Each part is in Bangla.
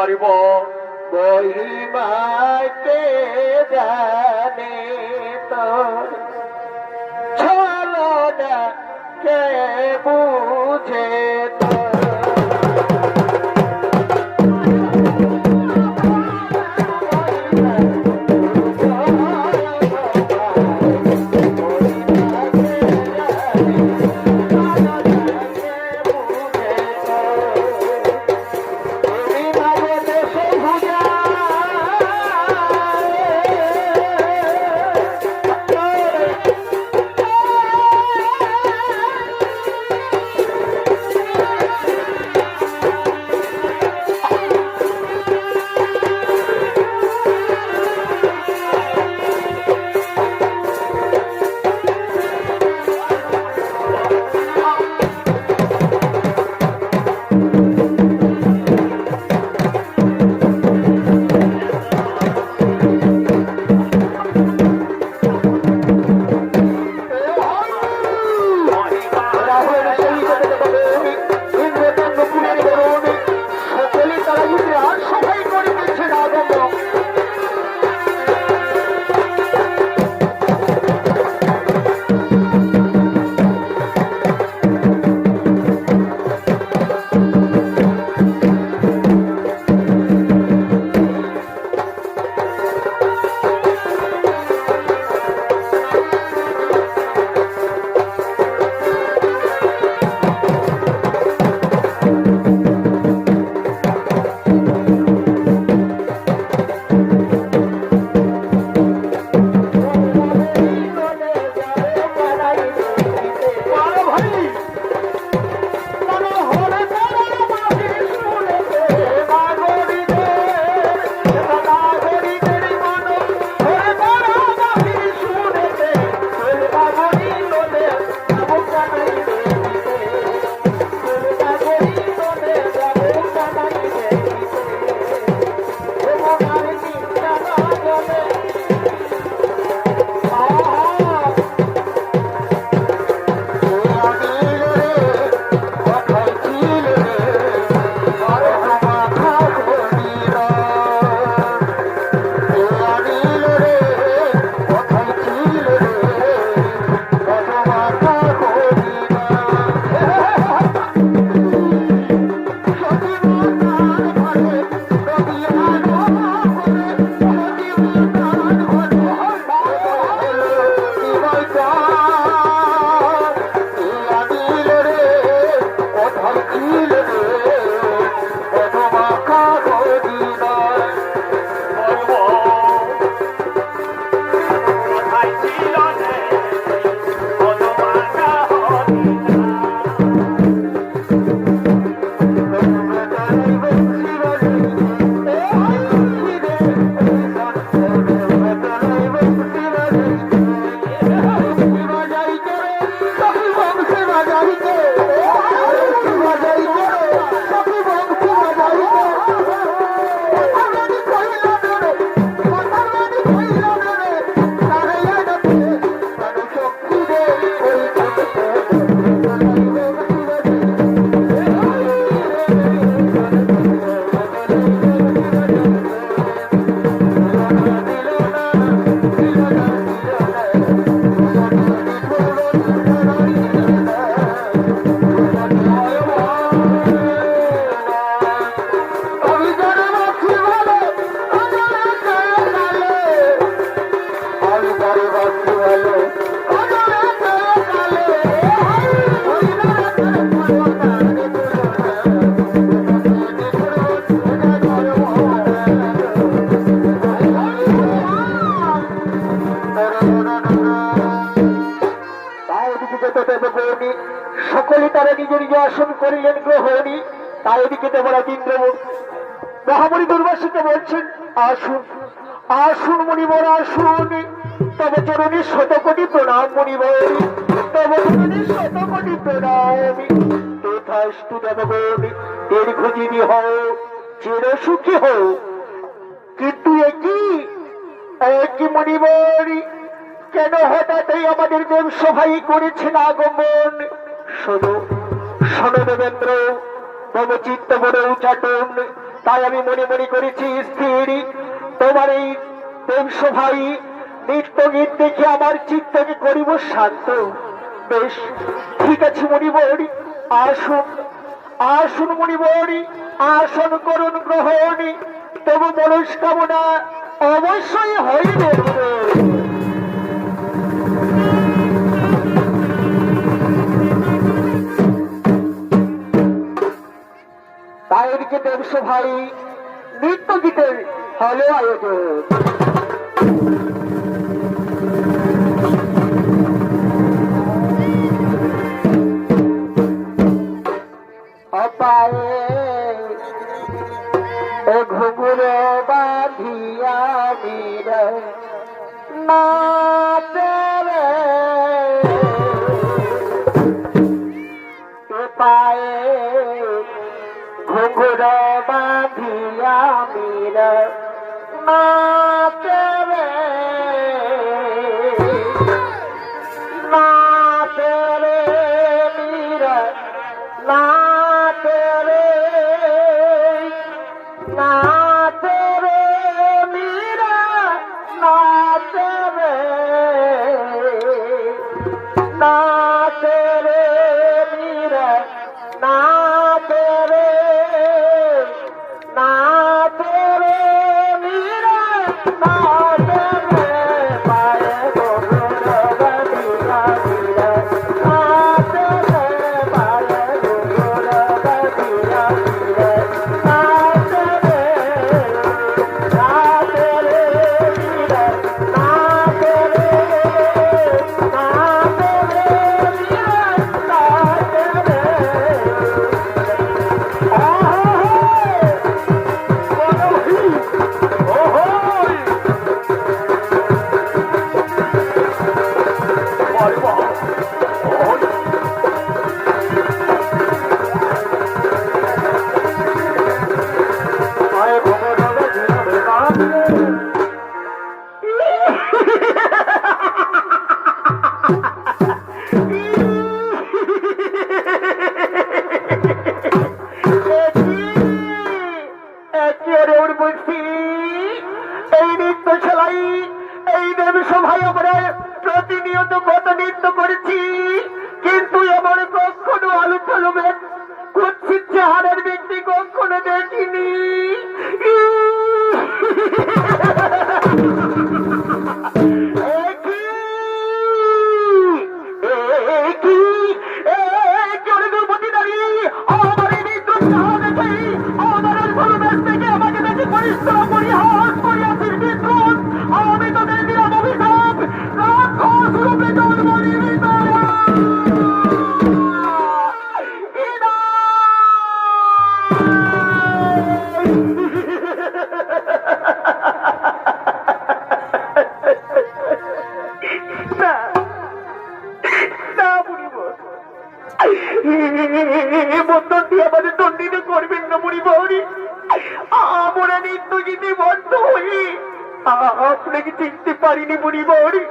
পারিব মহিমাকে জানে তোর ছলনা কে বুঝে সকলে তারা নিজ নিজ আসন করিলেন গ্রহণী। তাই এদিকে দেবরাজ ইন্দ্রমুখ মহামণি দুর্বাসীকে বলছেন, আসুন আসুন মণিবর আসুন, তবে চরণী শতকোটি প্রণাম মণিবর, তবে চরণী শতকোটি প্রণাম। তথাস্তু দেবগণ, দীর্ঘজীবী হও, চির সুখী হও। কিন্তু একই মণিবর, কেন হঠাৎ আমাদের দেব সভাই করেছেন আগমন? শোনো শোনো দেবেন্দ্র, তব চিত্ত বড় উচাটন, তাই আমি মনে মনে করেছি স্থির তোমার এই দেবসভাই নৃত্য গীত দেখে আমার চিত্তকে করিব শান্ত। বেশ ঠিক আছে মণিবরী, আসুন আসুন মণিবরী, আসন করুন গ্রহণী, তবু মনস্কামনা অবশ্যই হইবে। তাই এদিকে দেবসভাই নৃত্য গীতের হলো আয়োজন। অপায়ে ঘুঘুর বাঁধিয়া বীর নাচে রে, পায়ে ঘুঘুর বাঁধিয়া বীর নাচে রে, নাচে রে বীর নাচে রে, নাচে রে বীর নাচে রে, নাচে রে বীর নাচে রে, নাচে রে বীর নাচে রে, পায়ে ঘুঘুর বাঁধিয়া বীর নাচে রে, পায়ে ঘুঘুর বাঁধিয়া বীর নাচে রে, নাচে রে বীর নাচে রে, নাচে রে বীর নাচে রে। এই নৃত্য খেলাই এই দেবসভায় আমরা প্রতিনিয়ত কত নৃত্য করেছি, কিন্তু এমন কখনো আলু ফলবে কুৎসিত চেহারার ব্যক্তি কখনো দেখিনি। আমি তোদের দিলাম অভিশাপ, রাক্ষস রূপে জন্ম নিবি তোরা। বন্ধন দিয়ে আমাদের দণ্ডিত করবেন না মুড়িবহরি, আমরা নৃত্য গীতে বন্ধ হই। আপনাকে চিনতে পারিনি মুড়িবহরি,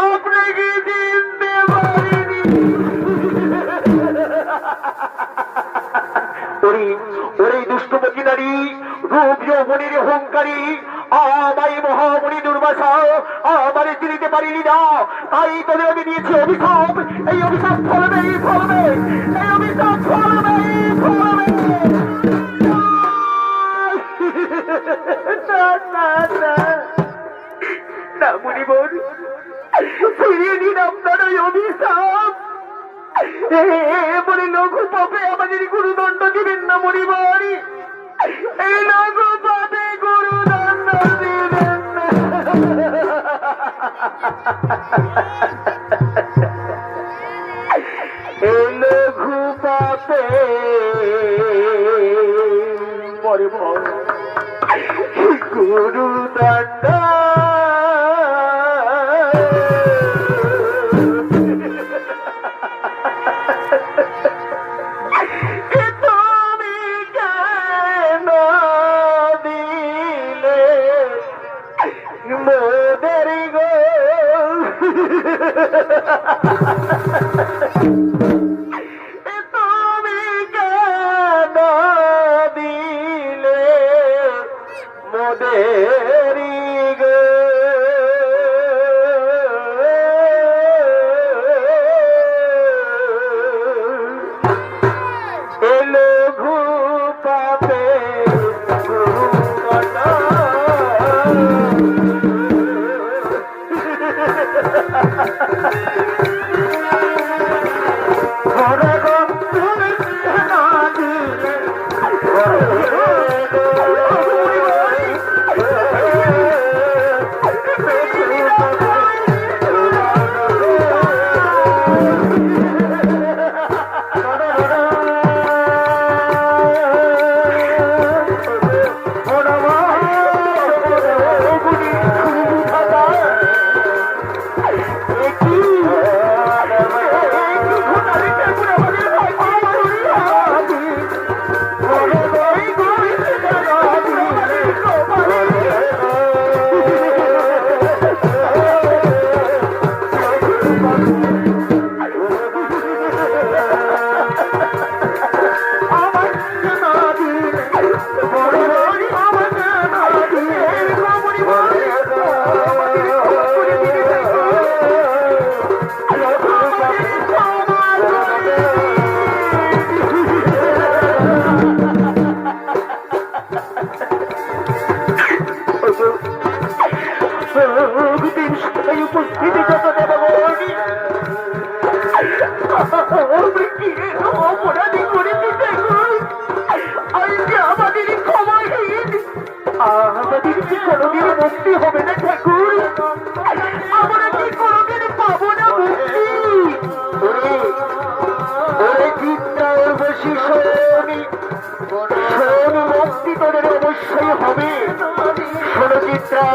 আপনাকে চিনতে পারিনি। ওরে দুষ্টমতি নারী, রূপ যৌবনের অহংকারী, আমায় মহামণি দুর্বাসা আমার চিনিতে পারিনি না, তাই তোদের আমি নিয়েছি অভিশাপ। এই অভিশাপ ফলবে ফলবে, এই অভিশাপ ফলবে ফলবে। না মুনিবর, ফিরিয়ে নিন আপনার ওই অভিশাপ। বলে লঘু পাপে আমাদের গুরুদণ্ড দিবেন না মুনিবর, এই লঘু পাপে গুরুদণ্ড দিবেন না। এই লঘু পাপে মরে গুরুদণ্ড। তুমি কেন দিলে দেরি গো এলো ঘুপাতে ঘুমাতা ঘরে গো তুমি না দিলে আমাদের কি কোনোদিন মুক্তি হবে না ঠাকুর? আমরা কি কোনোদিন পাবো না মুক্তি? ওরে চিন্তা বেশি শোনি শোন, মুক্তি তোদের অবশ্যই হবে। শোনো চিত্রা,